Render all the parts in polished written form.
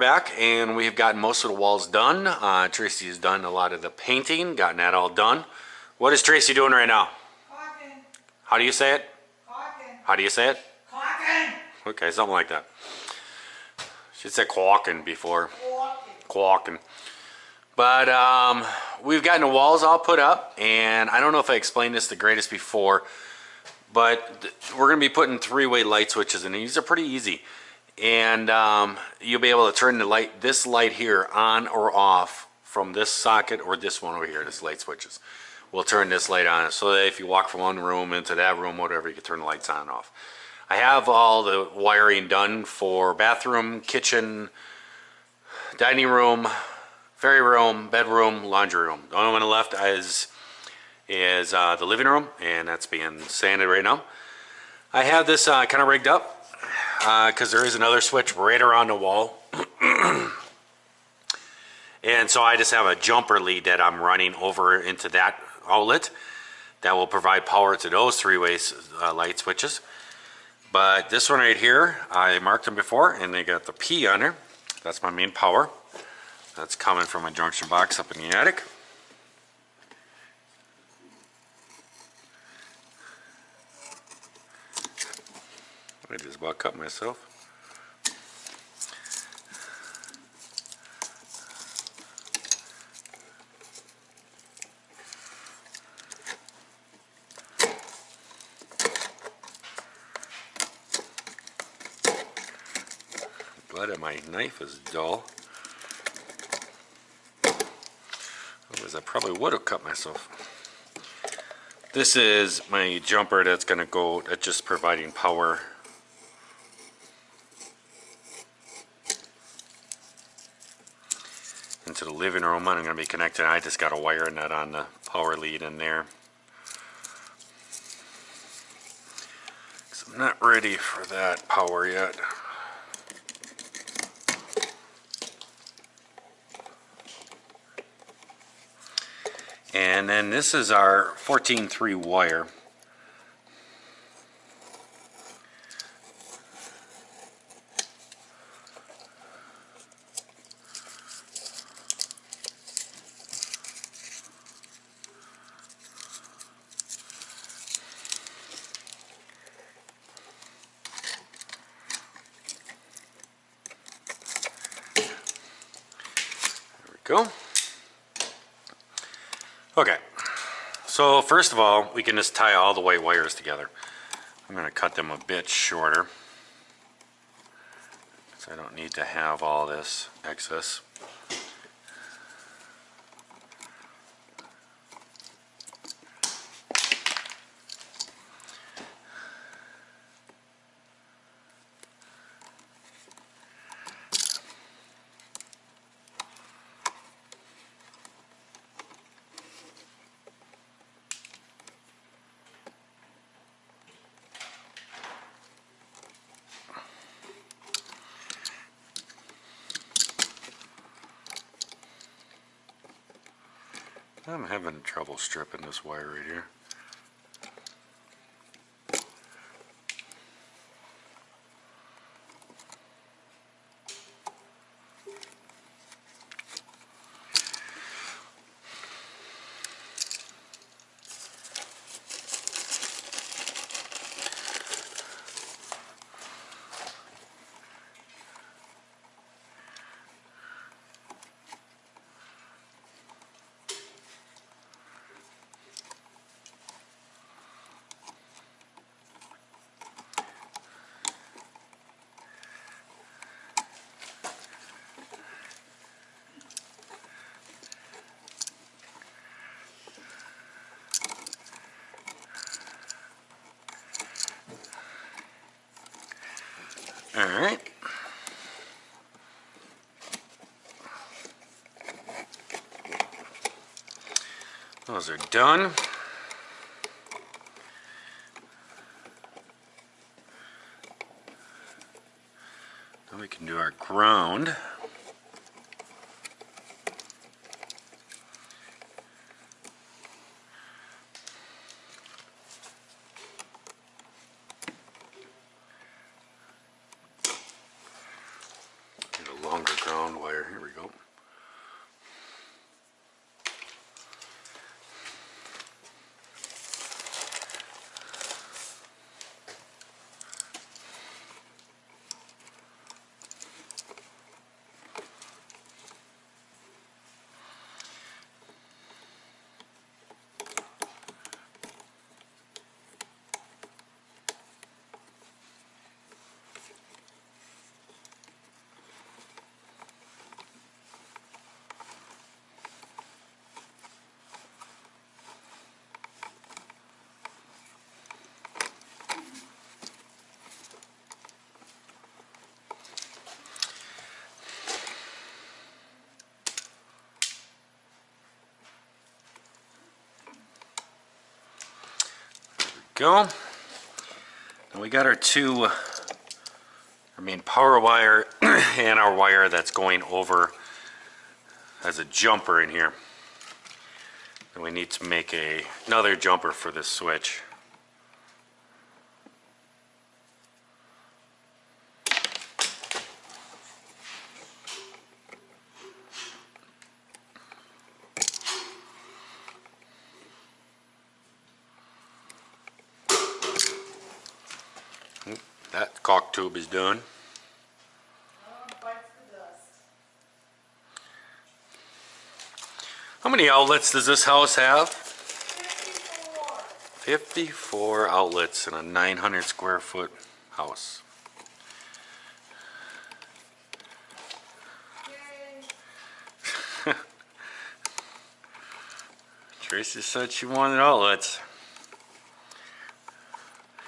back, and we've gotten most of the walls done. Tracy has done a lot of the painting, gotten that all done. What is Tracy doing right now? Caulking. How do you say it? Caulking. How do you say it? Caulking. Okay, something like that. She said caulking before. Caulking. But we've gotten the walls all put up, and I don't know if I explained this the greatest before, but we're going to be putting three-way light switches in. These are pretty easy. And you'll be able to turn the light, this light here, on or off from this socket or this one over here, this light switches. We'll turn this light on so that if you walk from one room into that room, whatever, you can turn the lights on and off. I have all the wiring done for bathroom, kitchen, dining room, fairy room, bedroom, laundry room. The only one left is the living room, and that's being sanded right now. I have this kind of rigged up because there is another switch right around the wall. And so I just have a jumper lead that I'm running over into that outlet that will provide power to those three-way light switches. But this one right here, I marked them before, and they got the P on there. That's my main power. That's coming from my junction box up in the attic. I just about cut myself. Glad that my knife is dull. Otherwise I probably would have cut myself. This is my jumper that's going to go, that's just providing power into the living room. I'm going to be connecting. I just got a wire in that on the power lead in there. I'm not ready for that power yet. And then this is our 14-3 wire. Go. Okay, so first of all, we can just tie all the white wires together. I'm going to cut them a bit shorter, so I don't need to have all this excess. I'm having trouble stripping this wire right here. All right. Those are done. Now we can do our ground. longer ground wire. Here we go. Go. Now we got our main power wire and our wire that's going over as a jumper in here. And we need to make another jumper for this switch. That caulk tube is done. How many outlets does this house have? 54. 54 outlets in a 900 square foot house. Yay. Tracy said she wanted outlets.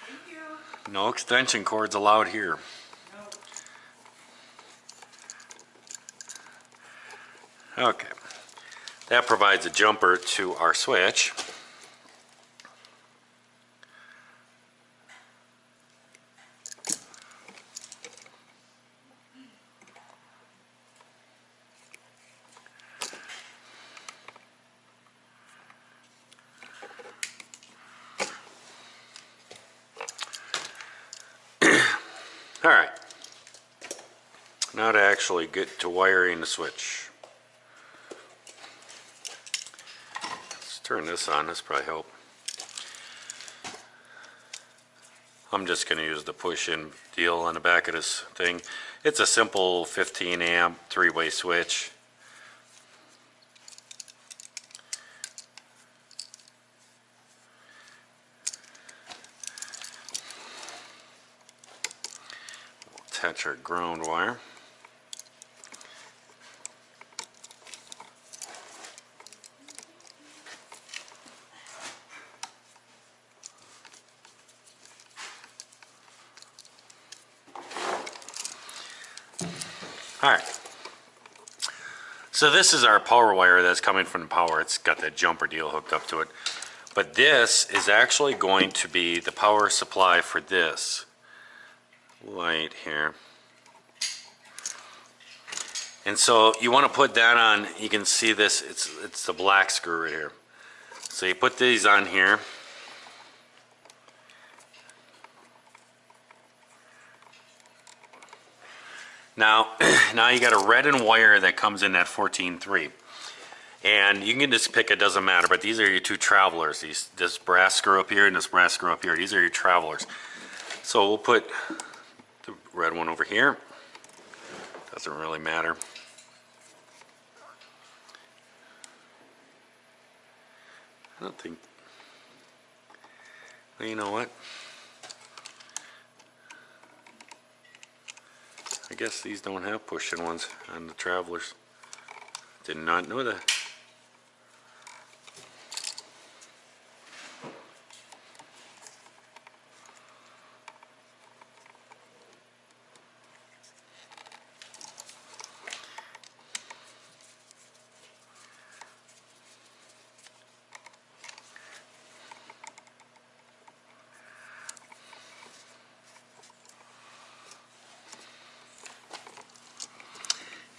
Thank you. No extension cords allowed here. No. Okay. That provides a jumper to our switch. All right. Now to actually get to wiring the switch. Let's turn this on, this probably help. I'm just going to use the push-in deal on the back of this thing. It's a simple 15 amp three-way switch. We'll attach our ground wire. All right, so this is our power wire that's coming from the power. It's got that jumper deal hooked up to it. But this is actually going to be the power supply for this light here. And so you want to put that on, you can see this, it's the black screw right here. So you put these on here. Now you got a red and wire that comes in at 14.3. And you can just pick, it doesn't matter, but these are your two travelers. This brass screw up here and this brass screw up here. These are your travelers. So we'll put the red one over here. Doesn't really matter. I don't think, well, you know what? I guess these don't have push-in ones on the travelers. Did not know that.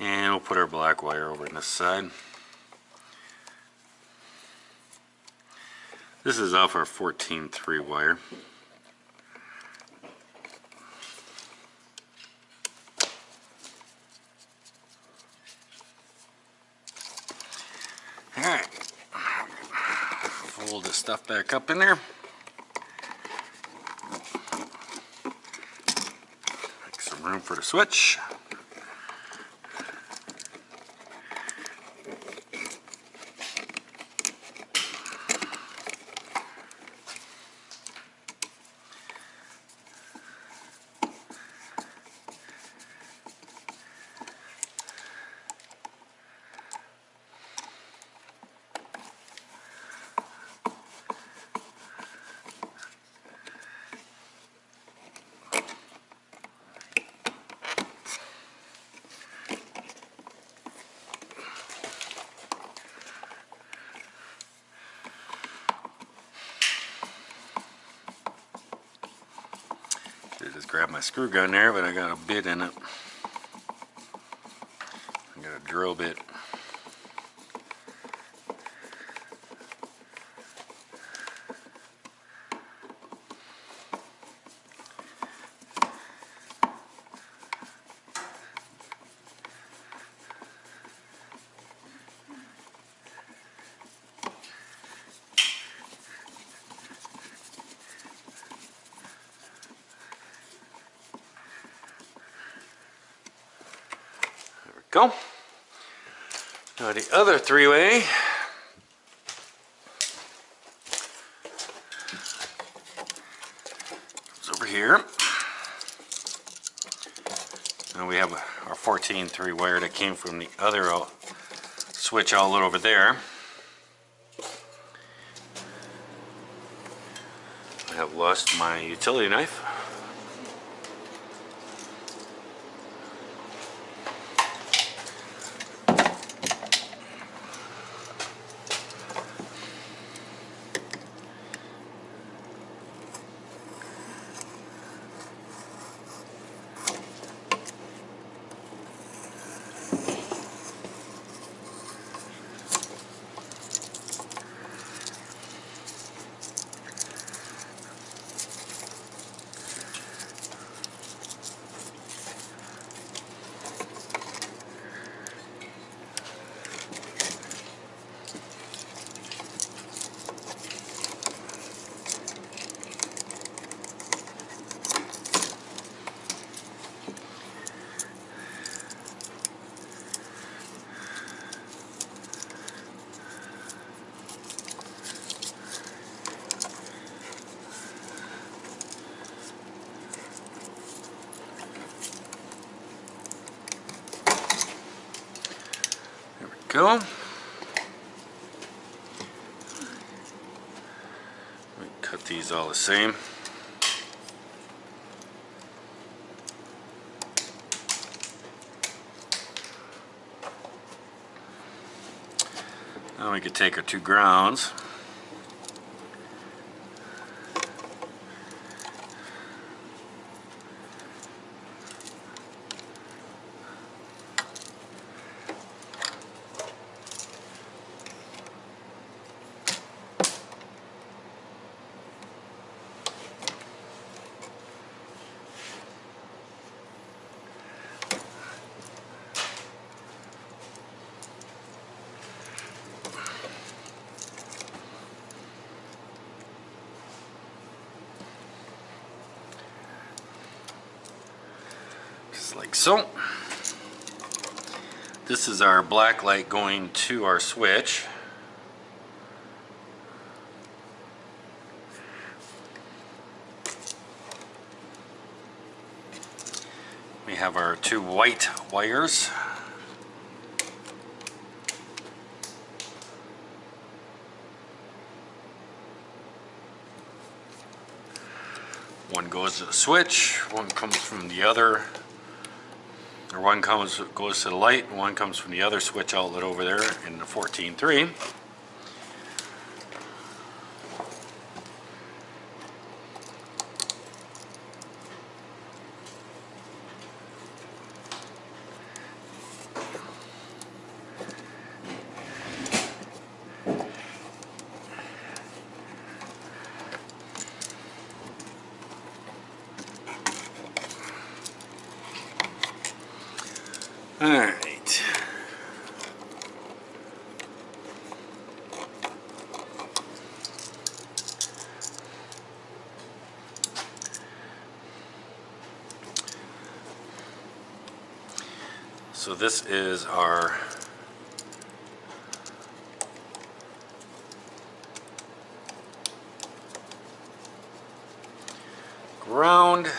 And we'll put our black wire over on this side. This is off our 14.3 wire. pull this stuff back up in there. Make some room for the switch. I just grabbed my screw gun there, but I got a bit in it. I got a drill bit. Go. Now the other three-way is over here. Now we have our 14 three-wire that came from the other switch outlet over there. I have lost my utility knife. Go. Let me cut these all the same. Now we could take our two grounds. Like so. This is our black light going to our switch. We have our two white wires. One goes to the switch, one comes from the other. Or one goes to the light, and one comes from the other switch outlet over there in the 14.3. All right. So this is our ground.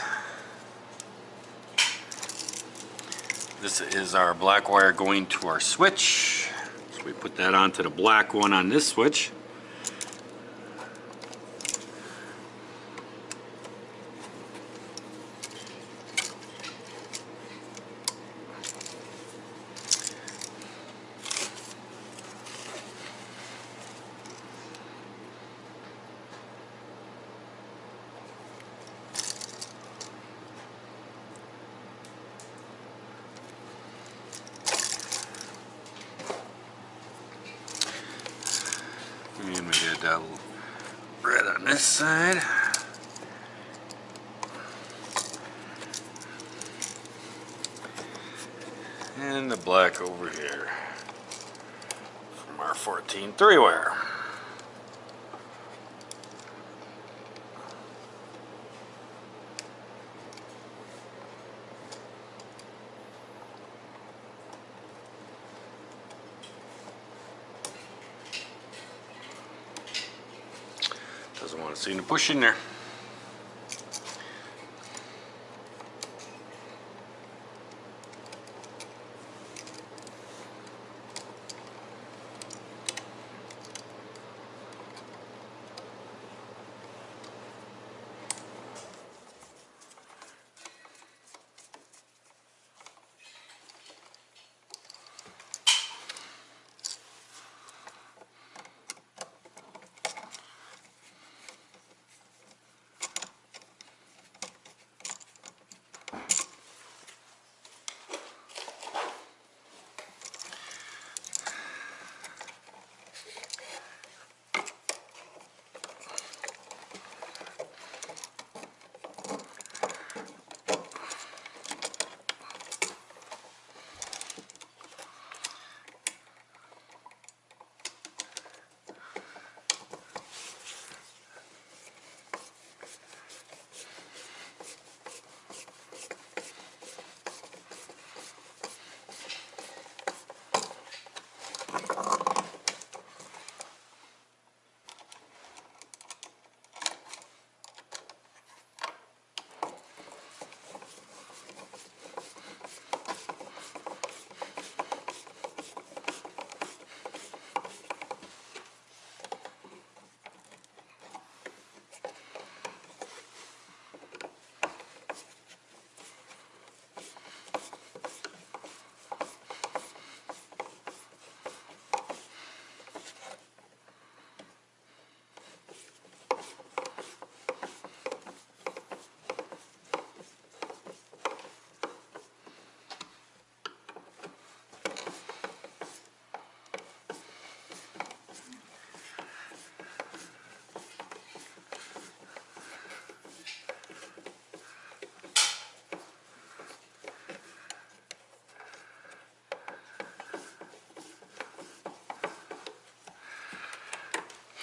This is our black wire going to our switch. So we put that onto the black one on this switch. And we did a little red on this side. And the black over here from our 14 3-wire. Doesn't want to see the push in there.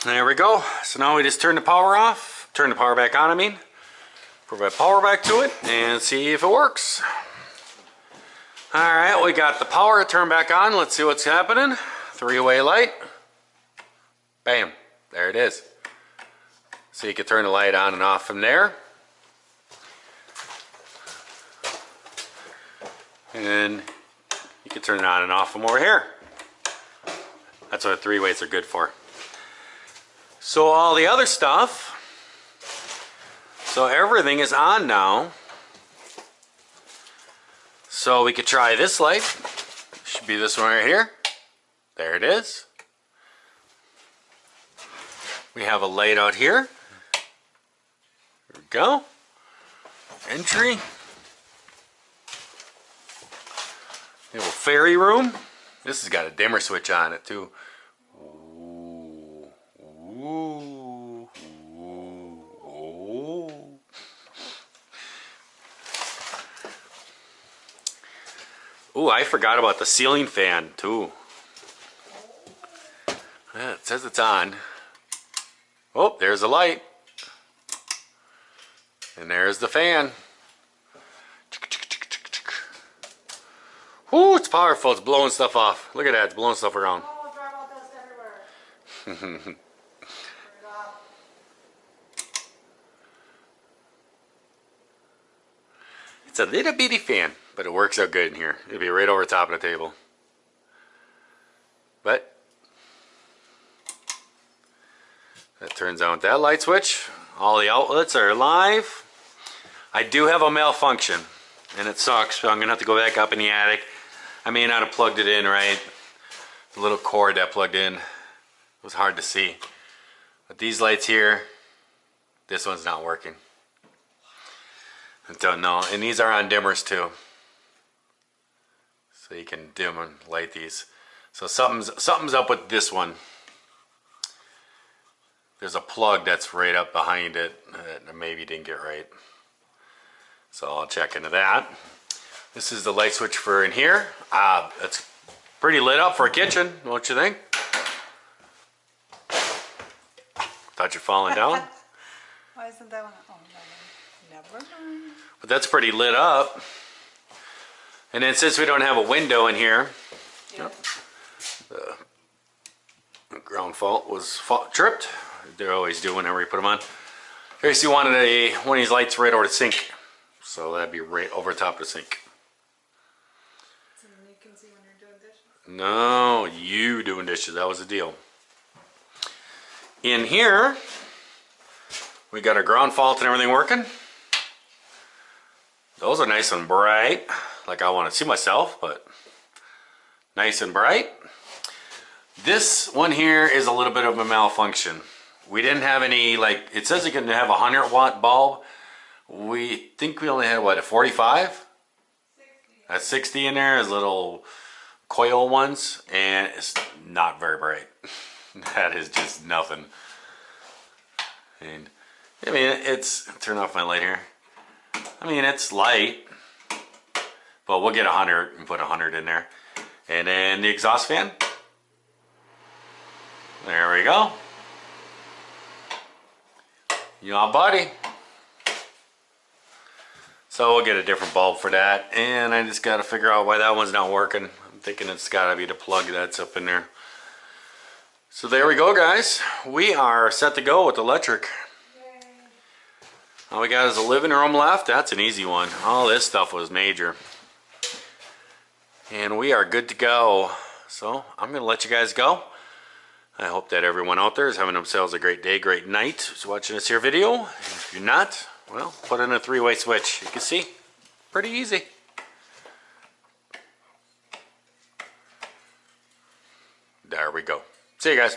There we go. So now we just turn the power off, turn the power back on, provide power back to it and see if it works. Alright, we got the power turned back on. Let's see what's happening. 3-way light. Bam. There it is. So you can turn the light on and off from there. And you can turn it on and off from over here. That's what 3-ways are good for. So all the other stuff, so everything is on now. So we could try this light. Should be this one right here. There it is. We have a light out here. There we go. Entry. Little fairy room. This has got a dimmer switch on it too. Ooh, I forgot about the ceiling fan too. Yeah, it says it's on. Oh, there's the light. And there's the fan. Ooh, it's it's powerful. It's blowing stuff off. Look at that. It's blowing stuff around. Oh, drywall dust everywhere. Turn it off. It's a little bitty fan, but it works out good in here. It'll be right over top of the table. But that turns on with that light switch. All the outlets are live. I do have a malfunction, and it sucks, so I'm gonna have to go back up in the attic. I may not have plugged it in right. The little cord that plugged in was hard to see. But these lights here, this one's not working. I don't know. And these are on dimmers too. So you can dim and light these. So something's up with this one. There's a plug that's right up behind it that maybe didn't get right. So I'll check into that. This is the light switch for in here. It's pretty lit up for a kitchen, don't you think? Thought you're falling down? Why isn't that one? Oh, no, never mind. But that's pretty lit up. And then since we don't have a window in here, Yeah. the ground fault was tripped. They're always do whenever you put them on. Here's you wanted one of these lights right over the sink. So that'd be right over top of the sink. So then you can see when you're doing dishes. No, you doing dishes. That was the deal. In here, we got our ground fault and everything working. Those are nice and bright, like I want to see myself, but nice and bright. This one here is a little bit of a malfunction. We didn't have any, like, it says it can have a 100-watt bulb. We think we only had, what, a 45? 60. A 60 in there, as little coil ones, and it's not very bright. That is just nothing. And I mean, it's, turn off my light here. I mean, it's light, but we'll get 100 and put 100 in there. And then the exhaust fan. There we go. Yeah, buddy. So we'll get a different bulb for that. And I just got to figure out why that one's not working. I'm thinking it's got to be the plug that's up in there. So there we go, guys. We are set to go with electric. Yay. All we got is a living room left. That's an easy one. All this stuff was major. And we are good to go. So I'm going to let you guys go. I hope that everyone out there is having themselves a great day, great night who's watching this here video. And if you're not, well, put in a three-way switch. You can see, pretty easy. There we go. See you guys.